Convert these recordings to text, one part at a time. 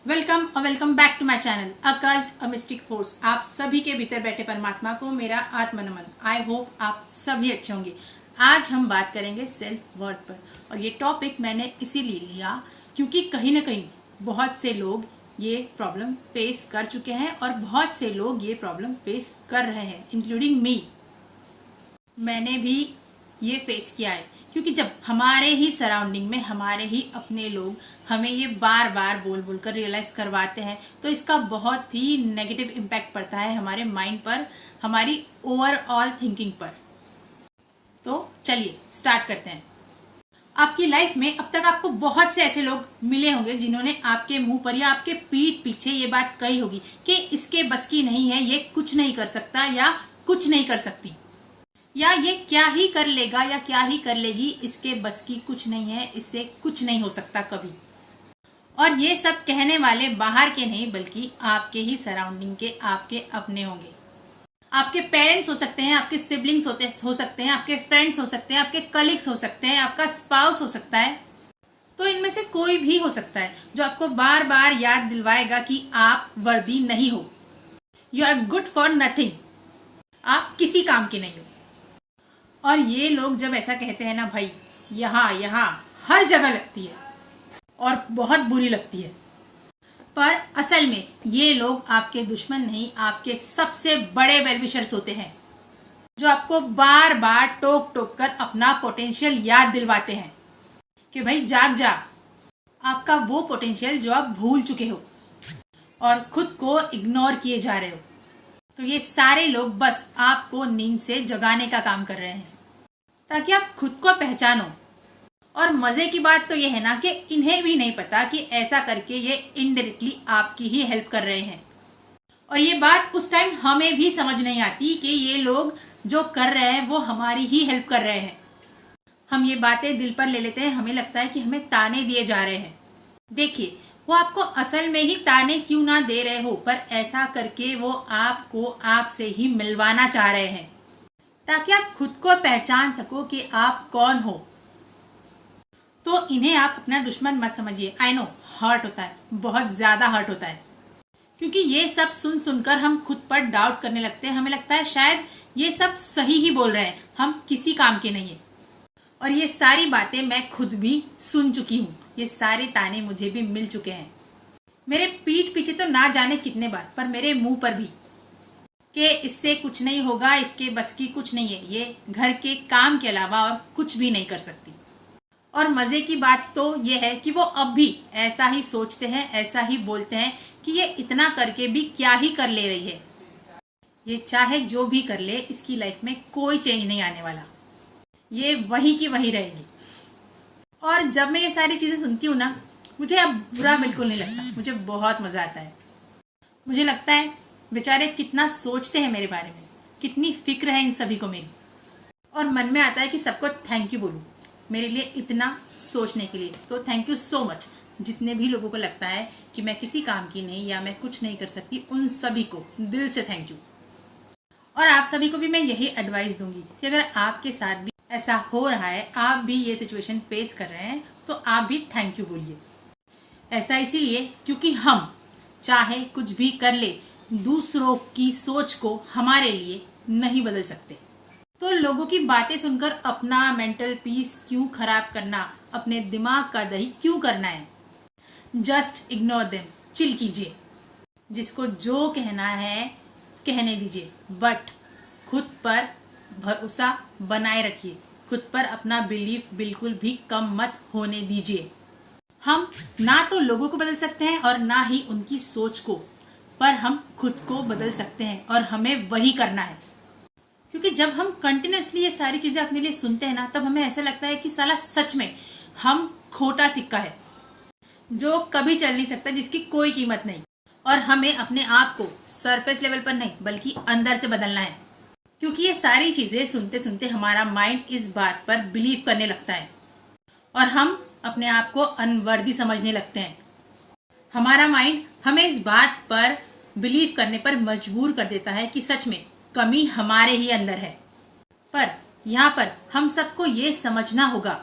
Welcome और welcome back to my channel occult a mystic force. आप सभी के भीतर बैठे परमात्मा को मेरा आत्म नमन। आई होप आप सभी अच्छे होंगे। आज हम बात करेंगे सेल्फ वर्थ पर, और ये टॉपिक मैंने इसीलिए लिया क्योंकि कहीं ना कहीं बहुत से लोग ये प्रॉब्लम फेस कर चुके हैं और बहुत से लोग ये प्रॉब्लम फेस कर रहे हैं, इंक्लूडिंग मी। मैंने भी ये फेस किया है क्योंकि जब हमारे ही सराउंडिंग में हमारे ही अपने लोग हमें ये बार बार बोल बोल कर रियलाइज़ करवाते हैं तो इसका बहुत ही नेगेटिव इम्पैक्ट पड़ता है हमारे माइंड पर, हमारी ओवरऑल थिंकिंग पर। तो चलिए स्टार्ट करते हैं। आपकी लाइफ में अब तक आपको बहुत से ऐसे लोग मिले होंगे जिन्होंने आपके मुंह पर या आपके पीठ पीछे ये बात कही होगी कि इसके बस की नहीं है, ये कुछ नहीं कर सकता या कुछ नहीं कर सकती, या ये क्या ही कर लेगा या क्या ही कर लेगी, इसके बस की कुछ नहीं है, इससे कुछ नहीं हो सकता कभी। और ये सब कहने वाले बाहर के नहीं बल्कि आपके ही सराउंडिंग के आपके अपने होंगे। आपके पेरेंट्स हो सकते हैं, आपके सिबलिंग्स हो सकते हैं, आपके फ्रेंड्स हो सकते हैं, आपके कलीग्स हो सकते हैं, आपका स्पाउस हो सकता है। तो इनमें से कोई भी हो सकता है जो आपको बार बार याद दिलवाएगा कि आप वर्दी नहीं हो, you are good for nothing, आप किसी काम के नहीं हो। और ये लोग जब ऐसा कहते हैं ना भाई, यहाँ हर जगह लगती है और बहुत बुरी लगती है। पर असल में ये लोग आपके दुश्मन नहीं, आपके सबसे बड़े वेलविशर्स होते हैं जो आपको बार बार टोक टोक कर अपना पोटेंशियल याद दिलवाते हैं कि भाई जाग जा, आपका वो पोटेंशियल जो आप भूल चुके हो और खुद को इग्नोर किए जा रहे हो। तो ये सारे लोग बस आपको नींद से जगाने का काम कर रहे हैं ताकि आप खुद को पहचानो। और मजे की बात तो ये है ना कि इन्हें भी नहीं पता कि ऐसा करके ये इनडायरेक्टली आपकी ही हेल्प कर रहे हैं। और ये बात उस टाइम हमें भी समझ नहीं आती कि ये लोग जो कर रहे हैं वो हमारी ही हेल्प कर रहे हैं। हम ये बातें दिल पर ले लेते हैं, हमें लगता है कि हमें ताने दिए जा रहे हैं। देखिए, वो आपको असल में ही ताने क्यों ना दे रहे हो, पर ऐसा करके वो आपको आपसे ही मिलवाना चाह रहे हैं ताकि आप खुद को पहचान सको कि आप कौन हो। तो इन्हें आप अपना दुश्मन मत समझिए। आई नो हर्ट होता है, बहुत ज़्यादा हर्ट होता है, क्योंकि ये सब सुन सुनकर हम खुद पर डाउट करने लगते हैं। हमें लगता है शायद ये सब सही ही बोल रहे हैं, हम किसी काम के नहीं है। और ये सारी बातें मैं खुद भी सुन चुकी हूँ, ये सारे ताने मुझे भी मिल चुके हैं। मेरे पीठ पीछे तो ना जाने कितने बार, पर मेरे मुंह पर भी, कि इससे कुछ नहीं होगा, इसके बस की कुछ नहीं है, ये घर के काम के अलावा और कुछ भी नहीं कर सकती। और मज़े की बात तो ये है कि वो अब भी ऐसा ही सोचते हैं, ऐसा ही बोलते हैं कि ये इतना करके भी क्या ही कर ले रही है, ये चाहे जो भी कर ले इसकी लाइफ में कोई चेंज नहीं आने वाला, ये वही की वही रहेगी। और जब मैं ये सारी चीज़ें सुनती हूँ ना, मुझे अब बुरा बिल्कुल नहीं लगता, मुझे बहुत मज़ा आता है। मुझे लगता है बेचारे कितना सोचते हैं मेरे बारे में, कितनी फिक्र है इन सभी को मेरी। और मन में आता है कि सबको थैंक यू बोलूँ मेरे लिए इतना सोचने के लिए। तो थैंक यू सो मच। जितने भी लोगों को लगता है कि मैं किसी काम की नहीं या मैं कुछ नहीं कर सकती, उन सभी को दिल से थैंक यू। और आप सभी को भी मैं यही एडवाइस दूंगी कि अगर आपके साथ भी ऐसा हो रहा है, आप भी ये सिचुएशन फेस कर रहे हैं, तो आप भी थैंक यू बोलिए। ऐसा इसीलिए क्योंकि हम चाहे कुछ भी कर ले, दूसरों की सोच को हमारे लिए नहीं बदल सकते। तो लोगों की बातें सुनकर अपना मेंटल पीस क्यों खराब करना, अपने दिमाग का दही क्यों करना है। जस्ट इग्नोर देम, चिल कीजिए, जिसको जो कहना है कहने दीजिए, बट खुद पर भरोसा बनाए रखिए, खुद पर अपना बिलीफ बिल्कुल भी कम मत होने दीजिए। हम ना तो लोगों को बदल सकते हैं और ना ही उनकी सोच को, पर हम खुद को बदल सकते हैं और हमें वही करना है। क्योंकि जब हम कंटिन्यूसली ये सारी चीज़ें अपने लिए सुनते हैं ना, तब हमें ऐसा लगता है कि साला सच में हम खोटा सिक्का है जो कभी चल नहीं सकता, जिसकी कोई कीमत नहीं। और हमें अपने आप को सरफेस लेवल पर नहीं बल्कि अंदर से बदलना है। क्योंकि ये सारी चीज़ें सुनते सुनते हमारा माइंड इस बात पर बिलीव करने लगता है और हम अपने आप को अनवर्दी समझने लगते हैं। हमारा माइंड हमें इस बात पर बिलीव करने पर मजबूर कर देता है कि सच में कमी हमारे ही अंदर है। पर यहाँ पर हम सबको ये समझना होगा,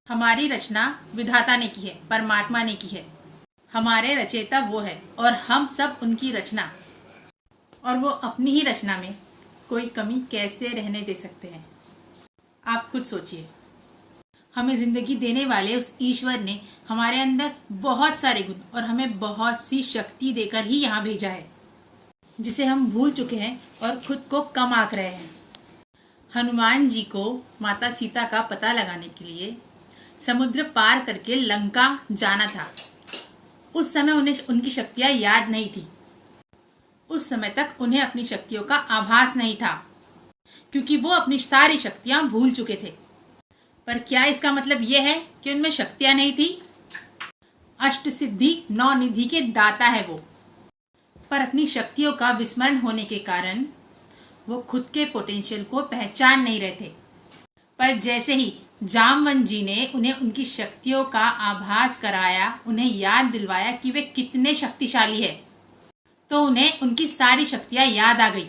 हमारी रचना विधाता ने की है, परमात्मा ने की है। हमारे रचयिता वो है और हम सब उनकी रचना, और वो अपनी ही रचना में कोई कमी कैसे रहने दे सकते हैं? आप खुद सोचिए। हमें जिंदगी देने वाले उस ईश्वर ने हमारे अंदर बहुत सारे गुण और हमें बहुत सी शक्ति देकर ही यहाँ भेजा है, जिसे हम भूल चुके हैं और खुद को कम आंक रहे हैं। हनुमान जी को माता सीता का पता लगाने के लिए समुद्र पार करके लंका जाना था। उस समय उन्हें उनकी शक्तियां याद नहीं थी। उस समय तक उन्हें अपनी शक्तियों का आभास नहीं था, क्योंकि वो अपनी सारी शक्तियां भूल चुके थे। पर क्या इसका मतलब यह है कि उनमें शक्तियां नहीं थी? अष्ट सिद्धि नौ निधि के दाता है वो, पर अपनी शक्तियों का विस्मरण होने के कारण वो खुद के पोटेंशियल को पहचान नहीं रहे थे। पर जैसे ही जामवंत जी ने उन्हें उनकी शक्तियों का आभास कराया, उन्हें याद दिलवाया कि वे कितने शक्तिशाली है, तो उन्हें उनकी सारी शक्तियां याद आ गई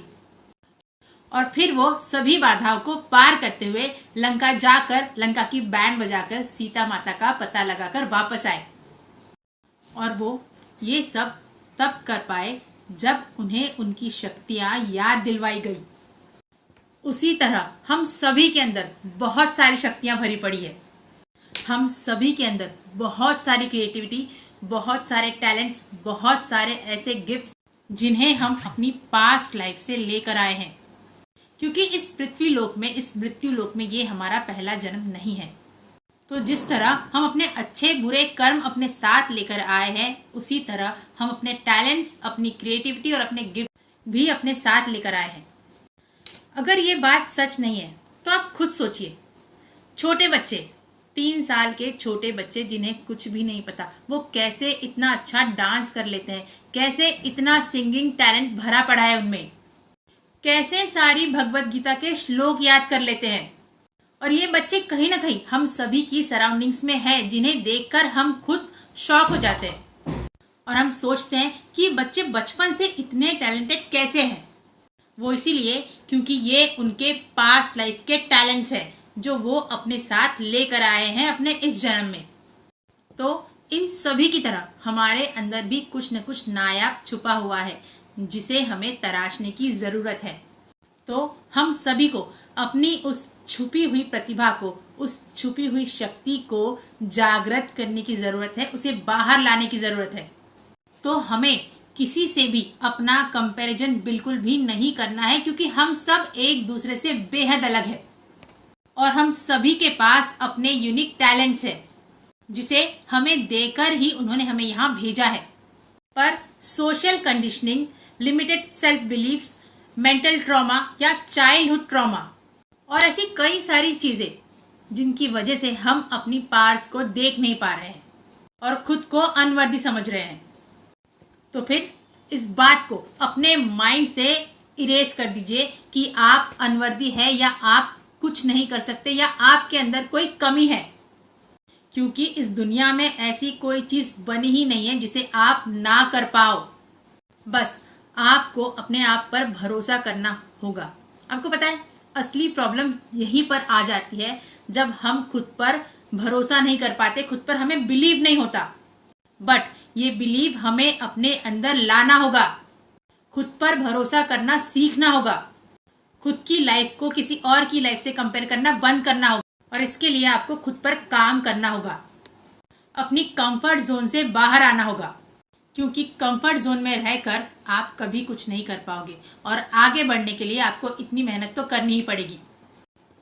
और फिर वो सभी बाधाओं को पार करते हुए लंका जाकर लंका की बैंड बजाकर सीता माता का पता लगाकर वापस आए। और वो ये सब तब कर पाए जब उन्हें उनकी शक्तियां याद दिलवाई गई। उसी तरह हम सभी के अंदर बहुत सारी शक्तियां भरी पड़ी है। हम सभी के अंदर बहुत सारी क्रिएटिविटी, बहुत सारे टैलेंट्स, बहुत सारे ऐसे गिफ्ट्स जिन्हें हम अपनी पास्ट लाइफ से लेकर आए हैं, क्योंकि इस पृथ्वी लोक में, इस मृत्यु लोक में ये हमारा पहला जन्म नहीं है। तो जिस तरह हम अपने अच्छे बुरे कर्म अपने साथ लेकर आए हैं, उसी तरह हम अपने टैलेंट्स, अपनी क्रिएटिविटी और अपने गिफ्ट भी अपने साथ लेकर आए हैं। अगर ये बात सच नहीं है तो आप खुद सोचिए। छोटे बच्चे, 3 साल के छोटे बच्चे जिन्हें कुछ भी नहीं पता, वो कैसे इतना अच्छा डांस कर लेते हैं, कैसे इतना सिंगिंग टैलेंट भरा पड़ा है उनमें, कैसे सारी भगवत गीता के श्लोक याद कर लेते हैं। और ये बच्चे कहीं ना कहीं हम सभी की सराउंडिंग्स में हैं, जिन्हें देखकर हम खुद शॉक हो जाते हैं और हम सोचते हैं कि बच्चे बचपन से इतने टैलेंटेड कैसे हैं। वो इसीलिए क्योंकि ये उनके पास्ट लाइफ के टैलेंट्स हैं जो वो अपने साथ लेकर आए हैं अपने इस जन्म में। तो इन सभी की तरह हमारे अंदर भी कुछ न कुछ नायाब छुपा हुआ है, जिसे हमें तराशने की ज़रूरत है। तो हम सभी को अपनी उस छुपी हुई प्रतिभा को, उस छुपी हुई शक्ति को जागृत करने की ज़रूरत है, उसे बाहर लाने की ज़रूरत है। तो हमें किसी से भी अपना कंपैरिजन बिल्कुल भी नहीं करना है, क्योंकि हम सब एक दूसरे से बेहद अलग है और हम सभी के पास अपने यूनिक टैलेंट्स हैं, जिसे हमें देकर ही उन्होंने हमें यहाँ भेजा है। पर social conditioning, limited self beliefs, mental trauma या चाइल्डहुड ट्रॉमा और ऐसी कई सारी चीज़ें जिनकी वजह से हम अपनी पार्ट्स को देख नहीं पा रहे हैं और खुद को अनवर्दी समझ रहे हैं। तो फिर इस बात को अपने माइंड से इरेज कर दीजिए कि आप अनवर्दी है या आप कुछ नहीं कर सकते या आपके अंदर कोई कमी है, क्योंकि इस दुनिया में ऐसी कोई चीज़ बनी ही नहीं है जिसे आप ना कर पाओ। बस आपको अपने आप पर भरोसा करना होगा। आपको पता है असली प्रॉब्लम यहीं पर आ जाती है जब हम खुद पर भरोसा नहीं कर पाते, खुद पर हमें बिलीव नहीं होता। बट ये बिलीव हमें अपने अंदर लाना होगा, खुद पर भरोसा करना सीखना होगा, खुद की लाइफ को किसी और की लाइफ से कंपेयर करना बंद करना होगा और इसके लिए आपको खुद पर काम करना होगा। अपनी कंफर्ट जोन से बाहर आना होगा, क्योंकि कंफर्ट जोन में रहकर आप कभी कुछ नहीं कर पाओगे और आगे बढ़ने के लिए आपको इतनी मेहनत तो करनी ही पड़ेगी।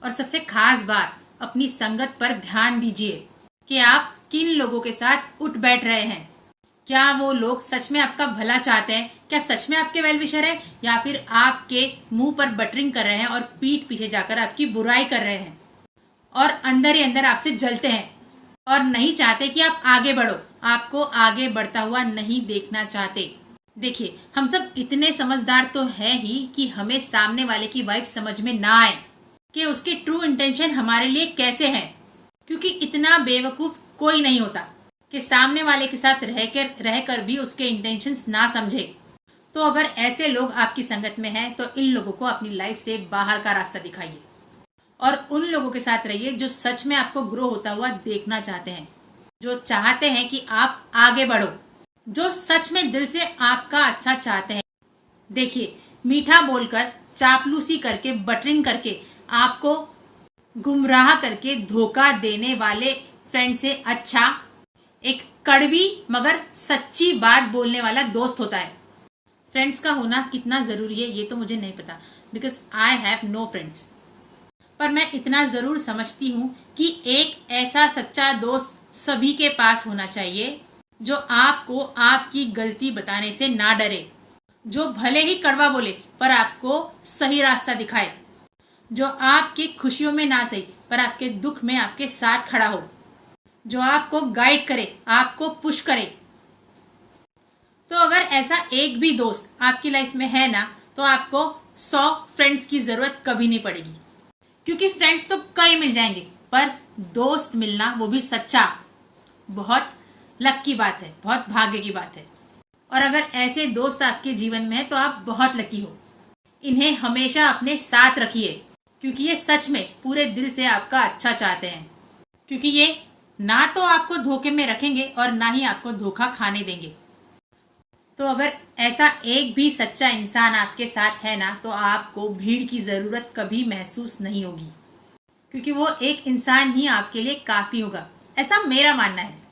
और सबसे खास बात, अपनी संगत पर ध्यान दीजिए कि आप किन लोगों के साथ उठ बैठ रहे हैं। क्या वो लोग सच में आपका भला चाहते हैं? क्या सच में आपके वेल विशर है, या फिर आपके मुंह पर बटरिंग कर रहे हैं और पीठ पीछे जाकर आपकी बुराई कर रहे हैं और अंदर ही अंदर आपसे जलते हैं और नहीं चाहते कि आप आगे बढ़ो, आपको आगे बढ़ता हुआ नहीं देखना चाहते। देखिए, हम सब इतने समझदार तो हैं ही कि हमें सामने वाले की वाइब समझ में ना आए कि उसके ट्रू इंटेंशन हमारे लिए कैसे हैं, क्योंकि इतना बेवकूफ़ कोई नहीं होता कि सामने वाले के साथ रहकर भी उसके इंटेंशंस ना समझे। तो अगर ऐसे लोग आपकी संगत में हैं तो इन लोगों को अपनी लाइफ से बाहर का रास्ता दिखाइए और उन लोगों के साथ रहिए जो सच में आपको ग्रो होता हुआ देखना चाहते हैं, जो चाहते हैं कि आप आगे बढ़ो, जो सच में दिल से आपका अच्छा चाहते हैं। देखिए, मीठा बोलकर, चापलूसी करके, बटरिंग करके, आपको गुमराह करके धोखा देने वाले फ्रेंड से अच्छा एक कड़वी मगर सच्ची बात बोलने वाला दोस्त होता है। फ्रेंड्स का होना कितना ज़रूरी है ये तो मुझे नहीं पता, because I have no friends. पर मैं इतना ज़रूर समझती हूँ कि एक ऐसा सच्चा दोस्त सभी के पास होना चाहिए जो आपको आपकी गलती बताने से ना डरे, जो भले ही कड़वा बोले पर आपको सही रास्ता दिखाए, जो आपकी खुशियों में ना सही पर आपके दुख में आपके साथ खड़ा हो, जो आपको गाइड करे, आपको पुश करे। तो अगर ऐसा एक भी दोस्त आपकी लाइफ में है ना, तो आपको 100 फ्रेंड्स की जरूरत कभी नहीं पड़ेगी, क्योंकि फ्रेंड्स तो कई मिल जाएंगे पर दोस्त मिलना, वो भी सच्चा, बहुत लक की बात है, बहुत भाग्य की बात है। और अगर ऐसे दोस्त आपके जीवन में है तो आप बहुत लकी हो। इन्हें हमेशा अपने साथ रखिए, क्योंकि ये सच में पूरे दिल से आपका अच्छा चाहते हैं, क्योंकि ये ना तो आपको धोखे में रखेंगे और ना ही आपको धोखा खाने देंगे। तो अगर ऐसा एक भी सच्चा इंसान आपके साथ है ना, तो आपको भीड़ की ज़रूरत कभी महसूस नहीं होगी, क्योंकि वो एक इंसान ही आपके लिए काफ़ी होगा, ऐसा मेरा मानना है।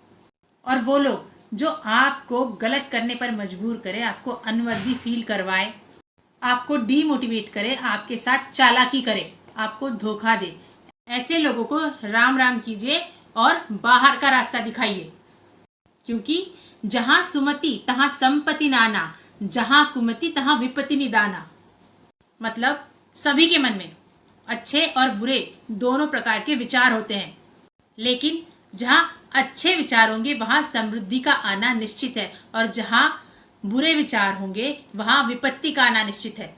और वो लोग जो आपको गलत करने पर मजबूर करे, आपको अनवर्दी फील करवाए, आपको डीमोटिवेट करे, आपके साथ चालाकी करे, आपको धोखा दे, ऐसे लोगों को राम राम कीजिए और बाहर का रास्ता दिखाइए। क्योंकि जहां सुमति तहां संपत्ति नाना, जहां कुमति तहां विपत्ति निदाना। मतलब सभी के मन में अच्छे और बुरे दोनों प्रकार के विचार होते हैं, लेकिन जहां अच्छे विचार होंगे वहां समृद्धि का आना निश्चित है, और जहां बुरे विचार होंगे वहां विपत्ति का आना निश्चित है।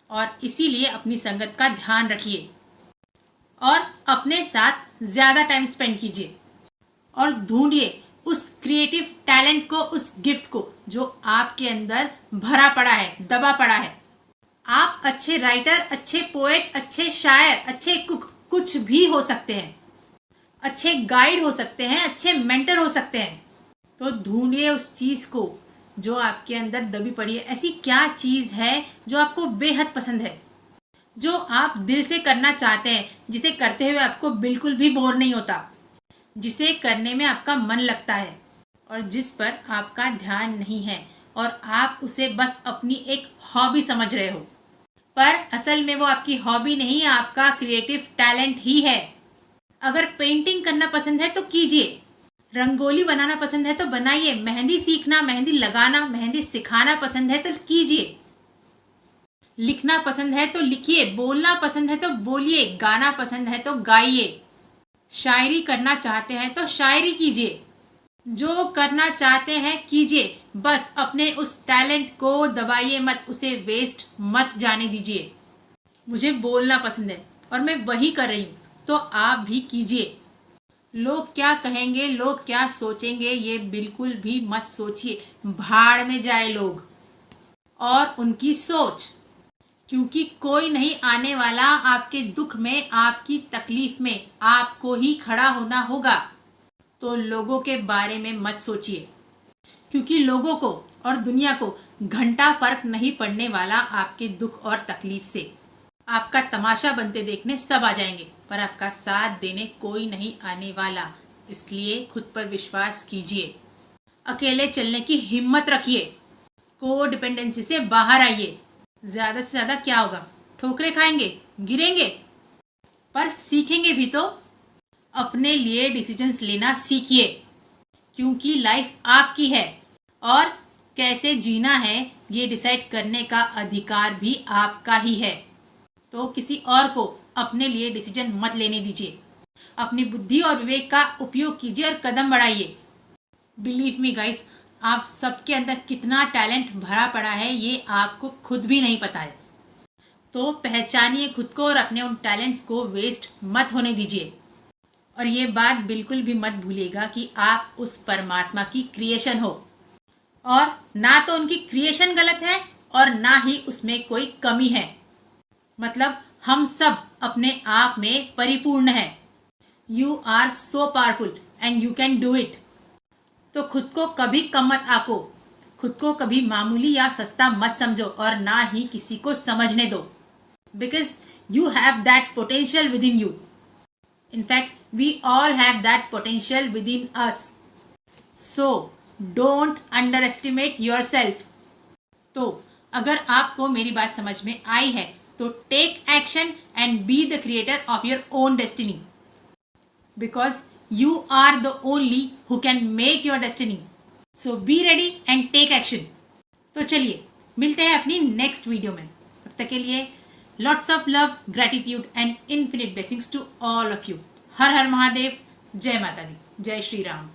और इसीलिए अपनी संगत का ध्यान रखिए और अपने साथ ज्यादा टाइम स्पेंड कीजिए और ढूंढिए उस क्रिएटिव टैलेंट को, उस गिफ्ट को जो आपके अंदर भरा पड़ा है, दबा पड़ा है। आप अच्छे राइटर, अच्छे पोएट, अच्छे शायर, अच्छे कुक, कुछ भी हो सकते हैं, अच्छे गाइड हो सकते हैं, अच्छे मेंटर हो सकते हैं। तो ढूंढिए उस चीज को जो आपके अंदर दबी पड़ी है। ऐसी क्या चीज है जो आपको बेहद पसंद है, जो आप दिल से करना चाहते हैं, जिसे करते हुए आपको बिल्कुल भी बोर नहीं होता, जिसे करने में आपका मन लगता है और जिस पर आपका ध्यान नहीं है, और आप उसे बस अपनी एक हॉबी समझ रहे हो, पर असल में वो आपकी हॉबी नहीं, आपका क्रिएटिव टैलेंट ही है। अगर पेंटिंग करना पसंद है तो कीजिए, रंगोली बनाना पसंद है तो बनाइए, मेहंदी सीखना, मेहंदी लगाना, मेहंदी सिखाना पसंद है तो कीजिए, लिखना पसंद है तो लिखिए, बोलना पसंद है तो बोलिए, गाना पसंद है तो गाइए, शायरी करना चाहते हैं तो शायरी कीजिए, जो करना चाहते हैं कीजिए, बस अपने उस टैलेंट को दबाइए मत, उसे वेस्ट मत जाने दीजिए। मुझे बोलना पसंद है और मैं वही कर रही हूँ, तो आप भी कीजिए। लोग क्या कहेंगे, लोग क्या सोचेंगे, ये बिल्कुल भी मत सोचिए, भाड़ में जाए लोग और उनकी सोच, क्योंकि कोई नहीं आने वाला आपके दुख में, आपकी तकलीफ में, आपको ही खड़ा होना होगा। तो लोगों के बारे में मत सोचिए, क्योंकि लोगों को और दुनिया को घंटा फर्क नहीं पड़ने वाला आपके दुख और तकलीफ से। आपका तमाशा बनते देखने सब आ जाएंगे, पर आपका साथ देने कोई नहीं आने वाला। इसलिए खुद पर विश्वास कीजिए, अकेले चलने की हिम्मत रखिए, को डिपेंडेंसी से बाहर आइए। ज्यादा से ज्यादा क्या होगा, ठोकरें खाएंगे, गिरेंगे, पर सीखेंगे भी तो। अपने लिए डिसीजंस लेना सीखिए, क्योंकि लाइफ आपकी है और कैसे जीना है ये डिसाइड करने का अधिकार भी आपका ही है। तो किसी और को अपने लिए डिसीजन मत लेने दीजिए, अपनी बुद्धि और विवेक का उपयोग कीजिए और कदम बढ़ाइए। बिलीव मी गाइस, आप सबके अंदर कितना टैलेंट भरा पड़ा है ये आपको खुद भी नहीं पता है। तो पहचानिए खुद को और अपने उन टैलेंट्स को वेस्ट मत होने दीजिए। और ये बात बिल्कुल भी मत भूलिएगा कि आप उस परमात्मा की क्रिएशन हो, और ना तो उनकी क्रिएशन गलत है और ना ही उसमें कोई कमी है। मतलब हम सब अपने आप में परिपूर्ण हैं। You are so powerful and you can do it. तो खुद को कभी कम मत आको, खुद को कभी मामूली या सस्ता मत समझो और ना ही किसी को समझने दो, because you have that potential within you. In fact we all have that potential within us. So don't underestimate yourself. तो अगर आपको मेरी बात समझ में आई है तो take action and be the creator of your own destiny, because you are the only who can make your destiny. So be ready and take action. तो चलिए मिलते हैं अपनी नेक्स्ट वीडियो में. तब तक के लिए lots of love, gratitude and infinite blessings to all of you. हर हर महादेव. जय माता दी. जय श्री राम.